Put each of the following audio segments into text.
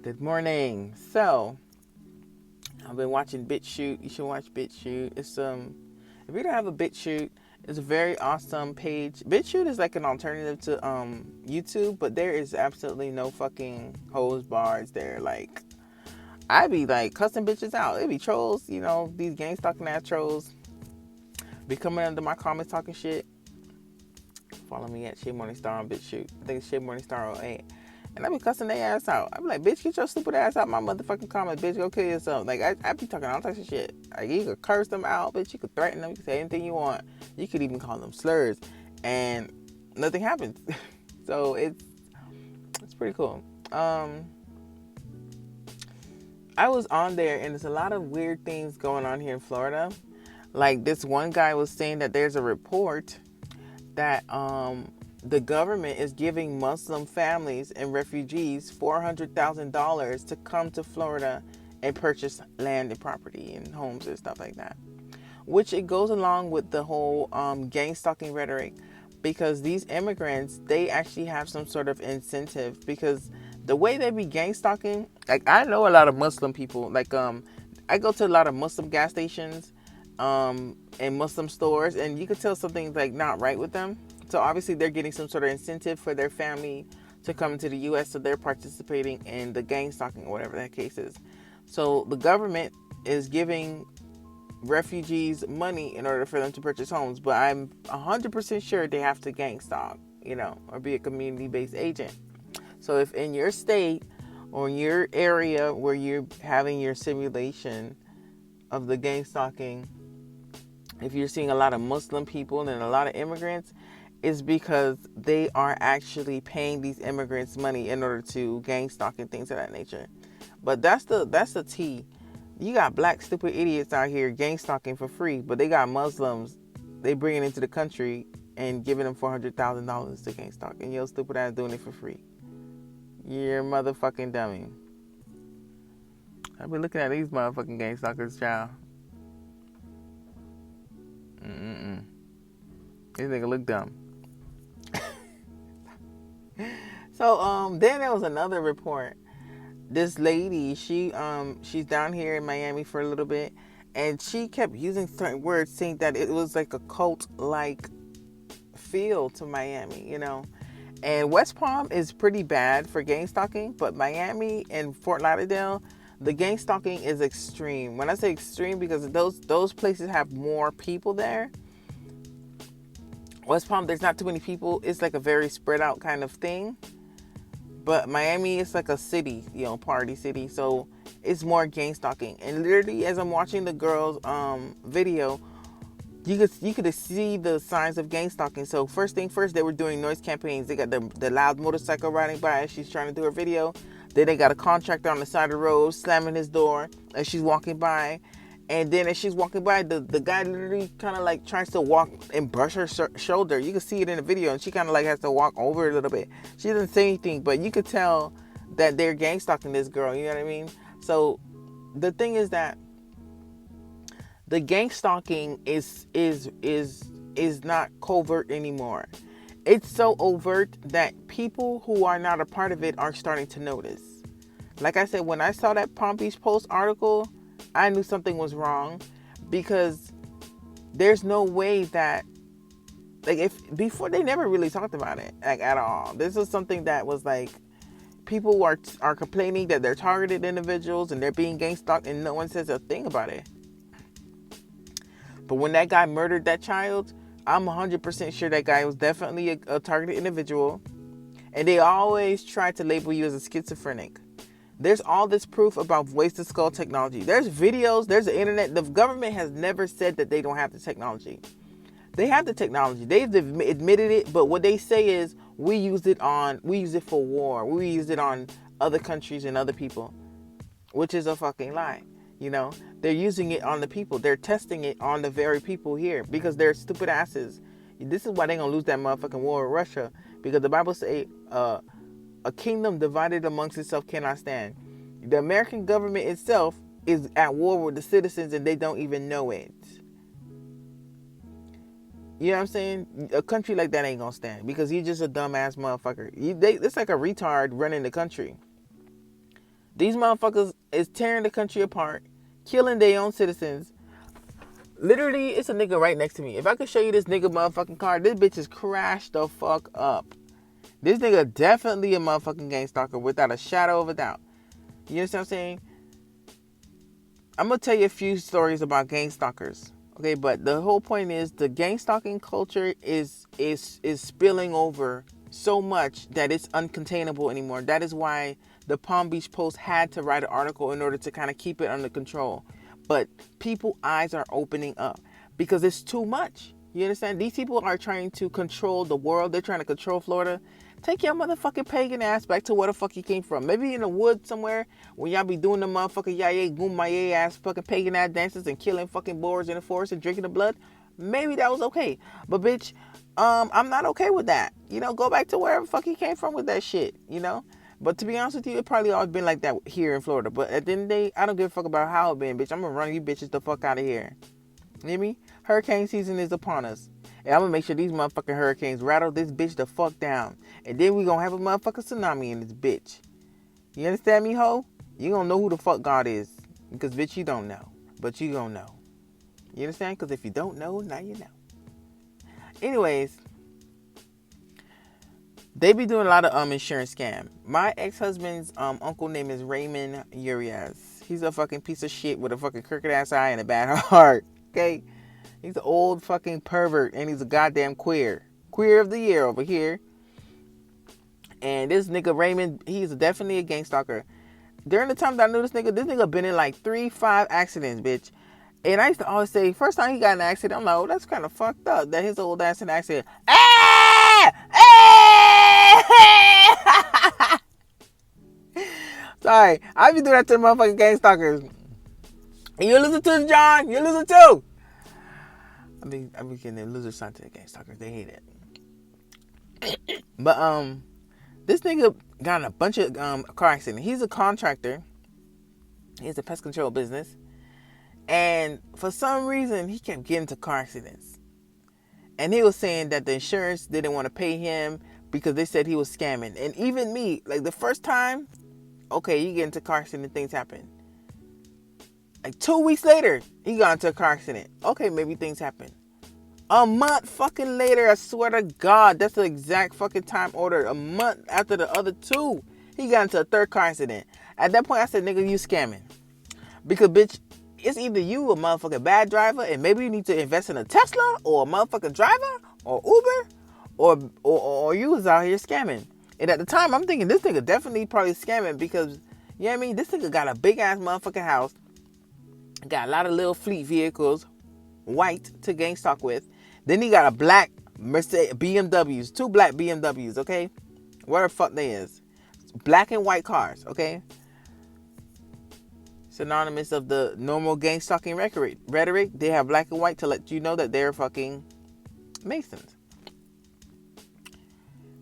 Good morning. So, I've been watching BitChute. You should watch BitChute. If you don't have a BitChute, it's a very awesome page. BitChute is like an alternative to YouTube, but there is absolutely no fucking hose bars there. Like, I be like cussing bitches out. It be trolls, these gang stalking ass trolls be coming under my comments talking shit. Follow me at Shea Morningstar on BitChute. I think it's Shea Morningstar 08. And I be cussing their ass out. I be like, bitch, get your stupid ass out my motherfucking comment, bitch. Go kill yourself. Like, I be talking all types of shit. Like, you could curse them out, bitch. You could threaten them. You could say anything you want. You could even call them slurs. And nothing happens. So, it's pretty cool. I was on there, and there's a lot of weird things going on here in Florida. Like, this one guy was saying that there's a report that the government is giving Muslim families and refugees $400,000 to come to Florida and purchase land and property and homes and stuff like that. Which it goes along with the whole gang stalking rhetoric, because these immigrants, they actually have some sort of incentive, because the way they be gang stalking, like I know a lot of Muslim people, like I go to a lot of Muslim gas stations and Muslim stores, and you could tell something's like not right with them. So obviously they're getting some sort of incentive for their family to come to the U.S. So they're participating in the gang stalking or whatever that case is. So the government is giving refugees money in order for them to purchase homes, but I'm 100% sure they have to gang stalk, or be a community-based agent. So if in your state or in your area where you're having your simulation of the gang stalking, if you're seeing a lot of Muslim people and a lot of immigrants, it's because they are actually paying these immigrants money in order to gang stalk and things of that nature. But that's the T. You got black stupid idiots out here gang stalking for free, but they got Muslims they bringing into the country and giving them $400,000 to gang stalk, and your stupid ass doing it for free. You're a motherfucking dummy. I've been looking at these motherfucking gang stalkers, child. These niggas look dumb. So then there was another report. This lady, she's down here in Miami for a little bit, and she kept using certain words, saying that it was like a cult-like feel to Miami, And West Palm is pretty bad for gang stalking, but Miami and Fort Lauderdale, the gang stalking is extreme. When I say extreme, because those places have more people there. West Palm, there's not too many people. It's like a very spread out kind of thing. But Miami is like a city, party city. So it's more gang stalking. And literally, as I'm watching the girl's video, you could see the signs of gang stalking. So first thing first, they were doing noise campaigns. They got the loud motorcycle riding by as she's trying to do her video. Then they got a contractor on the side of the road slamming his door as she's walking by. And then as she's walking by, the guy literally kind of like tries to walk and brush her shoulder. You can see it in the video, and she kind of like has to walk over a little bit. She doesn't say anything, but you could tell that they're gang stalking this girl. You know what I mean? So the thing is that the gang stalking is not covert anymore. It's so overt that people who are not a part of it are starting to notice. Like I said, when I saw that Palm Beach Post article, I knew something was wrong, because there's no way that, like, before they never really talked about it, like, at all. This is something that was like, people are complaining that they're targeted individuals and they're being gang stalked, and no one says a thing about it. But when that guy murdered that child, I'm 100% sure that guy was definitely a targeted individual, and they always try to label you as a schizophrenic. There's all this proof about voice to skull technology. There's videos, there's the internet. The government has never said that they don't have the technology. They have the technology. They've admitted it, but what they say is we use it for war. We use it on other countries and other people, which is a fucking lie. They're using it on the people. They're testing it on the very people here because they're stupid asses. This is why they're going to lose that motherfucking war with Russia, because the Bible say, a kingdom divided amongst itself cannot stand. The American government itself is at war with the citizens, and they don't even know it. You know what I'm saying? A country like that ain't gonna stand, because he's just a dumbass motherfucker. It's like a retard running the country. These motherfuckers is tearing the country apart, killing their own citizens. Literally, it's a nigga right next to me. If I could show you this nigga motherfucking car, this bitch is crashed the fuck up. This nigga definitely a motherfucking gang stalker without a shadow of a doubt. You understand what I'm saying? I'm gonna tell you a few stories about gang stalkers. Okay, but the whole point is the gang stalking culture is spilling over so much that it's uncontainable anymore. That is why the Palm Beach Post had to write an article in order to kind of keep it under control. But people's eyes are opening up because it's too much. You understand? These people are trying to control the world. They're trying to control Florida. Take your motherfucking pagan ass back to where the fuck you came from. Maybe in the woods somewhere when y'all be doing the motherfucking yaye goomaye ass fucking pagan ass dances and killing fucking boars in the forest and drinking the blood. Maybe that was okay. But bitch, I'm not okay with that. You know, go back to wherever the fuck you came from with that shit, you know? But to be honest with you, it probably always been like that here in Florida. But at the end of the day, I don't give a fuck about how it been, bitch. I'm gonna run you bitches the fuck out of here. You hear me? Hurricane season is upon us. And I'm gonna make sure these motherfucking hurricanes rattle this bitch the fuck down. And then we gonna have a motherfucking tsunami in this bitch. You understand me, ho? You gonna know who the fuck God is. Because bitch, you don't know. But you gonna know. You understand? Because if you don't know, now you know. Anyways, they be doing a lot of insurance scam. My ex-husband's uncle name is Raymond Urias. He's a fucking piece of shit with a fucking crooked ass eye and a bad heart. Okay? He's an old fucking pervert and he's a goddamn queer. Queer of the year over here. And this nigga Raymond, he's definitely a gang stalker. During the time that I knew this nigga been in like 3-5 accidents, bitch. And I used to always say, first time he got in an accident, I'm like, oh, that's kind of fucked up that his old ass in an accident. Ah! Ah! Sorry, I be doing that to the motherfucking gang stalkers. And you listen to this, John? You listen too? I be getting the loser sign to the gang stalkers. They hate it. But this nigga got in a bunch of car accidents. He's a contractor. He has a pest control business. And for some reason, he kept getting into car accidents. And he was saying that the insurance didn't want to pay him because they said he was scamming. And even me, like the first time, okay, you get into a car accident, things happen. Like 2 weeks later, he got into a car accident. Okay, maybe things happen. A month fucking later, I swear to God, that's the exact fucking time order. A month after the other two, he got into a third car accident. At that point, I said, nigga, you scamming. Because, bitch, it's either you a motherfucking bad driver and maybe you need to invest in a Tesla or a motherfucking driver or Uber or you was out here scamming. And at the time, I'm thinking this nigga definitely probably scamming because, you know what I mean? This nigga got a big ass motherfucking house, got a lot of little fleet vehicles, white to gang stalk with. Then he got a black Mercedes BMWs, 2 black BMWs, okay? Where the fuck they is? Black and white cars, okay? Synonymous of the normal gang stalking rhetoric. They have black and white to let you know that they're fucking Masons.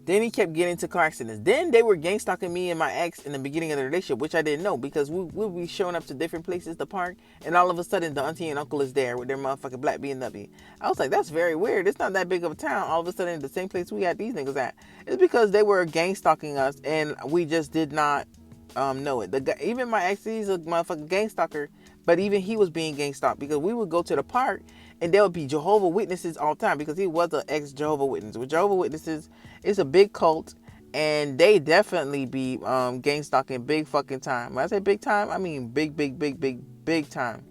Then he kept getting into car accidents. Then they were gang stalking me and my ex in the beginning of the relationship, which I didn't know because we'll be showing up to different places to park, and all of a sudden the auntie and uncle is there with their motherfucking black BMW. I was like, that's very weird. It's not that big of a town. All of a sudden, the same place we had these niggas at. It's because they were gang stalking us, and we just did not know it. Even my ex, he's a motherfucking gang stalker, but even he was being gang stalked because we would go to the park and there would be Jehovah Witnesses all the time because he was an ex-Jehovah Witness. With Jehovah Witnesses, it's a big cult and they definitely be gang stalking big fucking time. When I say big time, I mean big time.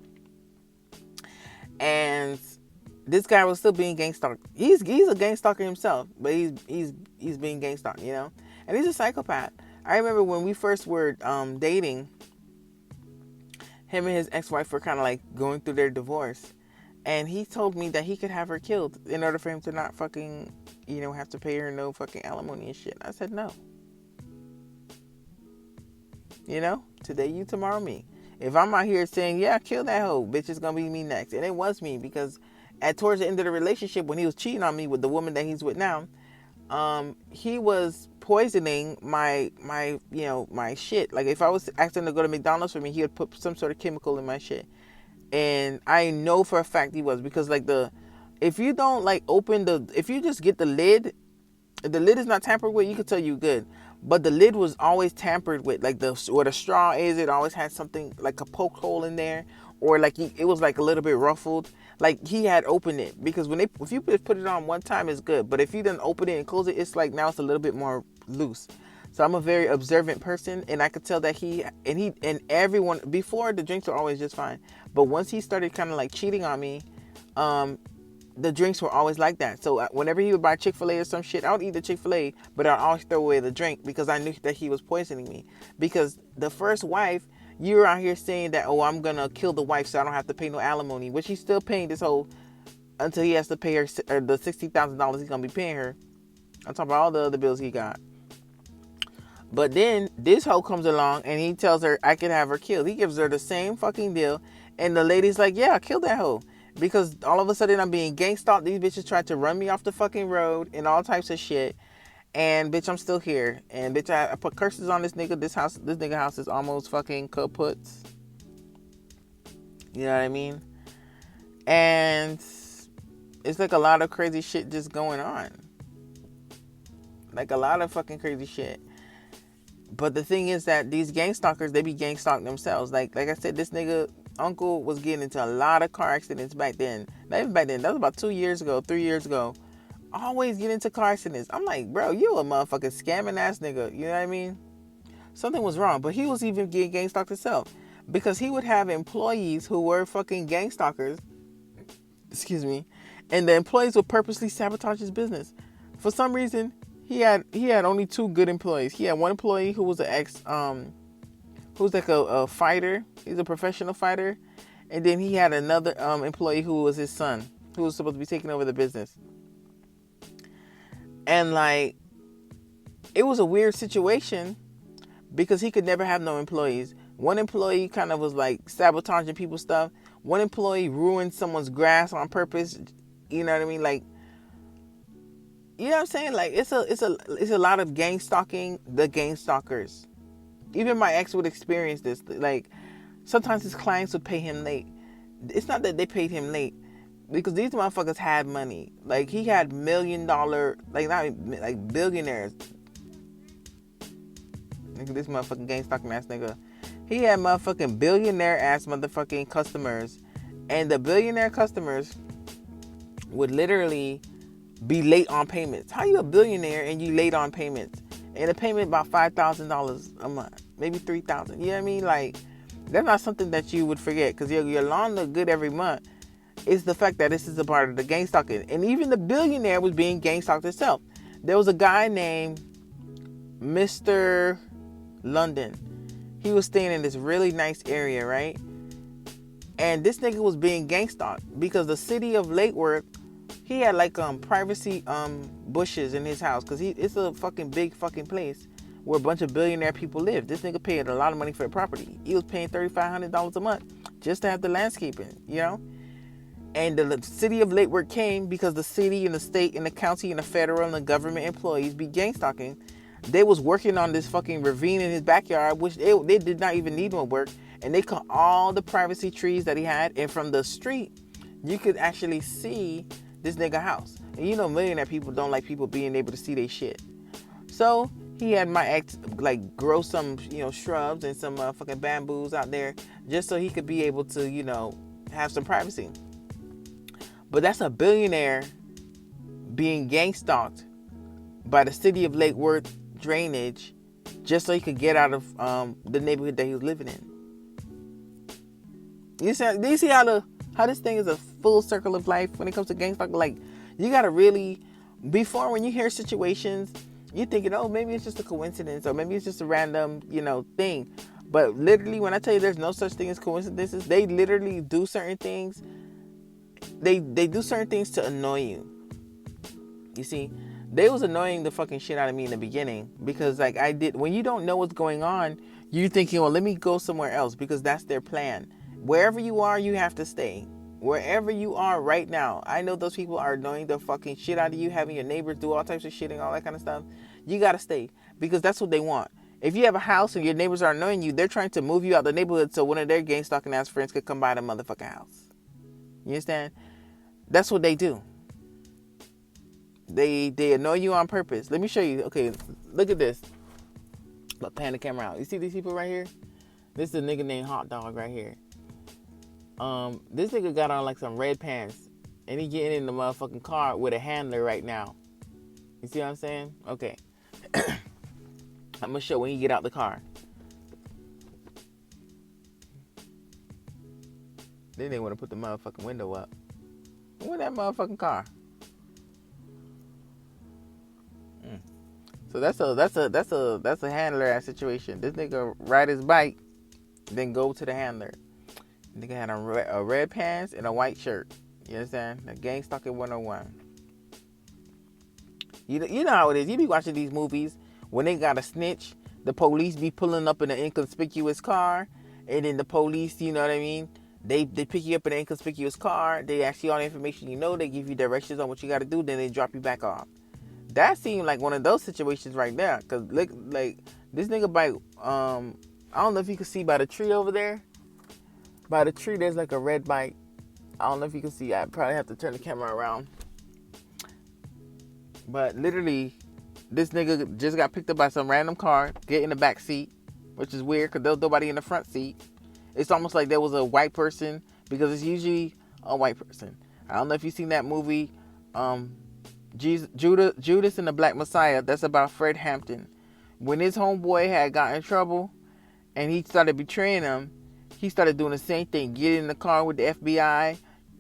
And this guy was still being gang stalked. He's a gang stalker himself, but he's being gang stalked, you know? And he's a psychopath. I remember when we first were dating, him and his ex-wife were kind of like going through their divorce. And he told me that he could have her killed in order for him to not fucking, you know, have to pay her no fucking alimony and shit. I said no. You know, today you, tomorrow me. If I'm out here saying, yeah, kill that hoe, bitch, it's gonna be me next. And it was me because towards the end of the relationship, when he was cheating on me with the woman that he's with now, he was poisoning my you know, my shit. Like if I was asking to go to McDonald's for me, he would put some sort of chemical in my shit. And I know for a fact he was because like if you don't like if you just get the lid is not tampered with, you can tell you good. but the lid was always tampered with. Like the where the straw is, it always had something like a poke hole in there, or like it was like a little bit ruffled. Like he had opened it because if you put it on one time, it's good, but if you didn't open it and close it, it's like now it's a little bit more loose. So I'm a very observant person, and I could tell that he and everyone before, the drinks were always just fine, but once he started kind of like cheating on me, um, the drinks were always like that. So whenever he would buy Chick-fil-A or some shit, I would eat the Chick-fil-A, but I'd always throw away the drink because I knew that he was poisoning me. Because the first wife, you're out here saying that, oh, I'm gonna kill the wife so I don't have to pay no alimony, which he's still paying this whole until he has to pay her or the $60,000 he's gonna be paying her. I'm talking about all the other bills he got. But then this hoe comes along and he tells her I can have her killed. He gives her the same fucking deal, and the lady's like, yeah, kill that hoe. Because all of a sudden I'm being gangstalked. These bitches tried to run me off the fucking road and all types of shit. And bitch, I'm still here. And bitch, I put curses on this nigga. This nigga house is almost fucking kaputs. You know what I mean? And it's like a lot of crazy shit just going on. Like a lot of fucking crazy shit. But the thing is that these gang stalkers, they be gang stalking themselves. Like I said, this nigga uncle was getting into a lot of car accidents back then. Not even back then. That was about 2 years ago, 3 years ago. Always get into car accidents. I'm like, bro, you a motherfucking scamming ass nigga. You know what I mean? Something was wrong. But he was even getting gang stalked himself. Because he would have employees who were fucking gang stalkers. Excuse me. And the employees would purposely sabotage his business. For some reason, he had only 2 good employees. He had one employee who was who's like a fighter. He's a professional fighter. And then he had another employee who was his son, who was supposed to be taking over the business. And like, it was a weird situation because he could never have no employees. One employee kind of was like sabotaging people's stuff. One employee ruined someone's grass on purpose. You know what I mean? Like, you know what I'm saying? Like, it's a lot of gang stalking. The gang stalkers. Even my ex would experience this. Like, sometimes his clients would pay him late. It's not that they paid him late, because these motherfuckers had money. Like, he had $1 million, like, not like billionaires. Nigga, this motherfucking gang stalking ass nigga. He had motherfucking billionaire ass motherfucking customers, and the billionaire customers would literally be late on payments. How you a billionaire and you late on payments? And a payment about $5,000 a month, maybe $3,000. You know what I mean? Like, that's not something that you would forget, because your lawn look good every month. It's the fact that this is a part of the gang stalking. And even the billionaire was being gang stalked himself. There was a guy named Mr. London. He was staying in this really nice area, right? And this nigga was being gang stalked because the city of Lake Worth, he had like privacy bushes in his house, because it's a fucking big fucking place where a bunch of billionaire people live. This nigga paid a lot of money for the property. He was paying $3,500 a month just to have the landscaping, you know? And the city of Lake Worth came because the city and the state and the county and the federal and the government employees be gang stalking. They was working on this fucking ravine in his backyard, which they did not even need no work. And they cut all the privacy trees that he had. And from the street, you could actually see this nigga house. And you know, millionaire people don't like people being able to see their shit. So he had my ex like grow some, shrubs and some fucking bamboos out there just so he could be able to, have some privacy. But that's a billionaire being gang stalked by the city of Lake Worth drainage just so he could get out of the neighborhood that he was living in. Do you see how this thing is a full circle of life when it comes to gang stalking? Like, you gotta really, before, when you hear situations, you're thinking, oh, maybe it's just a coincidence, or maybe it's just a random, thing. But literally, when I tell you there's no such thing as coincidences, they literally do certain things. They do certain things to annoy you. You see, they was annoying the fucking shit out of me in the beginning, because like when you don't know what's going on, you're thinking, well, let me go somewhere else, because that's their plan. Wherever you are, you have to stay. Wherever you are right now, I know those people are annoying the fucking shit out of you, having your neighbors do all types of shit and all that kind of stuff. You gotta stay, because that's what they want. If you have a house and your neighbors are annoying you, they're trying to move you out the neighborhood so one of their gang stalking ass friends could come by the motherfucking house. You understand? That's what they do. They annoy you on purpose. Let me show you. Okay, look at this. But pan the camera out. You see these people right here? This is a nigga named Hot Dog right here. This nigga got on like some red pants, and he getting in the motherfucking car with a handler right now. You see what I'm saying? Okay. I'm gonna show when he get out the car. Then they want to put the motherfucking window up. Where that motherfucking car? So that's a handler ass situation. This nigga ride his bike, then go to the handler. Nigga had a red pants and a white shirt. You understand? A gangstalking 101. You know how it is. You be watching these movies when they got a snitch. The police be pulling up in an inconspicuous car, and then the police, you know what I mean? They pick you up in an inconspicuous car. They ask you all the information you know. They give you directions on what you got to do. Then they drop you back off. That seemed like one of those situations right there. Cause look, like this nigga bike. I don't know if you can see by the tree over there. By the tree, there's like a red bike. I don't know if you can see. I probably have to turn the camera around. But literally, this nigga just got picked up by some random car, get in the back seat, which is weird because there was nobody in the front seat. It's almost like there was a white person because it's usually a white person. I don't know if you've seen that movie, Judas and the Black Messiah. That's about Fred Hampton. When his homeboy had got in trouble and he started betraying him, he started doing the same thing. Get in the car with the FBI.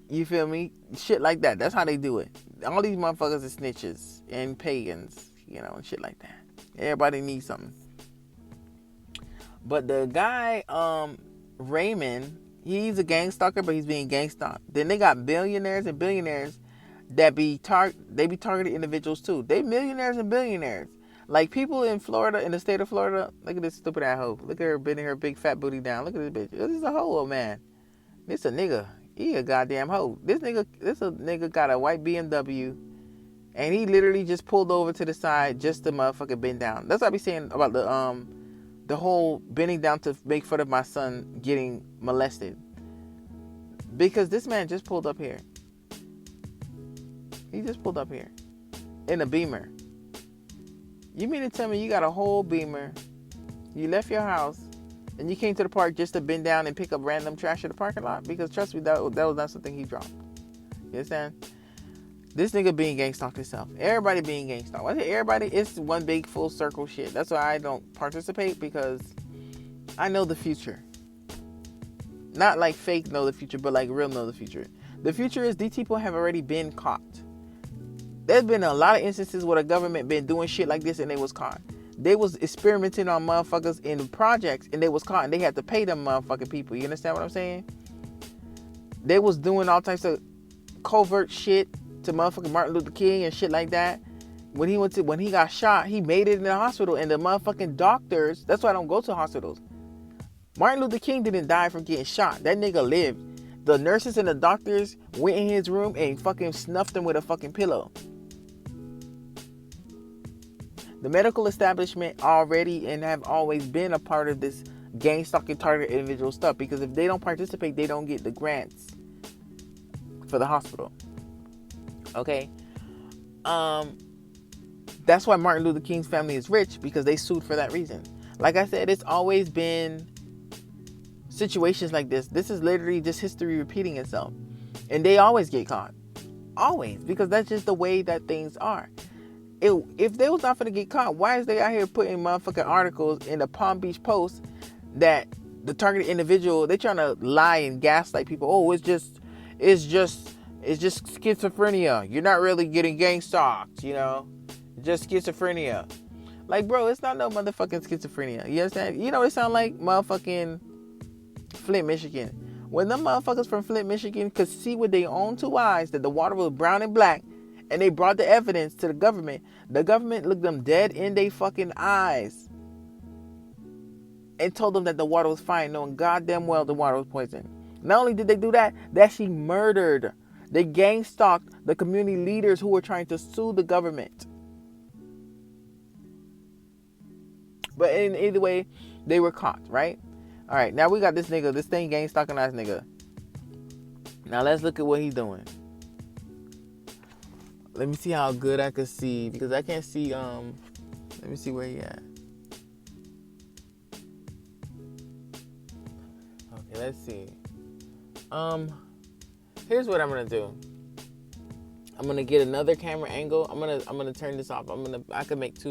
You feel me? Shit like that. That's how they do it. All these motherfuckers are snitches and pagans, you know, and shit like that. Everybody needs something. But the guy, Raymond, he's a gang stalker, but he's being gang stalked. Then they got billionaires and billionaires that be targeted individuals too. They millionaires and billionaires. Like people in Florida, in the state of Florida. Look at this stupid ass hoe. Look at her bending her big fat booty down. Look at this bitch. This is a hoe, man. This a nigga. He a goddamn hoe. This a nigga got a white BMW, and he literally just pulled over to the side just to motherfucking bend down. That's what I be saying about the whole bending down to make fun of my son getting molested. Because this man just pulled up here. He just pulled up here in a Beamer. You mean to tell me you got a whole Beamer, you left your house, and you came to the park just to bend down and pick up random trash in the parking lot? Because trust me, that was not something he dropped. You understand? This nigga being gang stalked himself. Everybody being gang stalked. I say everybody, it's one big full circle shit. That's why I don't participate, because I know the future. Not like fake know the future, but like real know the future. The future is these people have already been caught. There's been a lot of instances where the government been doing shit like this and they was caught. They was experimenting on motherfuckers in projects and they was caught and they had to pay them motherfucking people. You understand what I'm saying? They was doing all types of covert shit to motherfucking Martin Luther King and shit like that. When he got shot, he made it in the hospital, and the motherfucking doctors, that's why I don't go to hospitals. Martin Luther King didn't die from getting shot. That nigga lived. The nurses and the doctors went in his room and fucking snuffed him with a fucking pillow. The medical establishment already and have always been a part of this gang stalking target individual stuff, because if they don't participate, they don't get the grants for the hospital. Okay? That's why Martin Luther King's family is rich, because they sued for that reason. Like I said, it's always been situations like this. This is literally just history repeating itself. And they always get caught. Always. Because that's just the way that things are. If they was not going to get caught, why is they out here putting motherfucking articles in the Palm Beach Post that the targeted individual, they trying to lie and gaslight people. Oh, it's just schizophrenia. You're not really getting gang stalked, you know? Just schizophrenia. Like, bro, it's not no motherfucking schizophrenia. You understand? You know, it sound like motherfucking Flint, Michigan. When them motherfuckers from Flint, Michigan could see with their own two eyes that the water was brown and black, and they brought the evidence to the government looked them dead in their fucking eyes and told them that the water was fine, knowing goddamn well the water was poison. Not only did they do that, they actually murdered. They gang stalked the community leaders who were trying to sue the government. But in either way, they were caught, right? All right, now we got this nigga, this thing gang stalking ass nigga. Now let's look at what he's doing. Let me see how good I can see, because I can't see, let me see where he at. let's see. Um, Here's what I'm gonna do. I'm gonna get another camera angle. I'm gonna turn this off. I can make two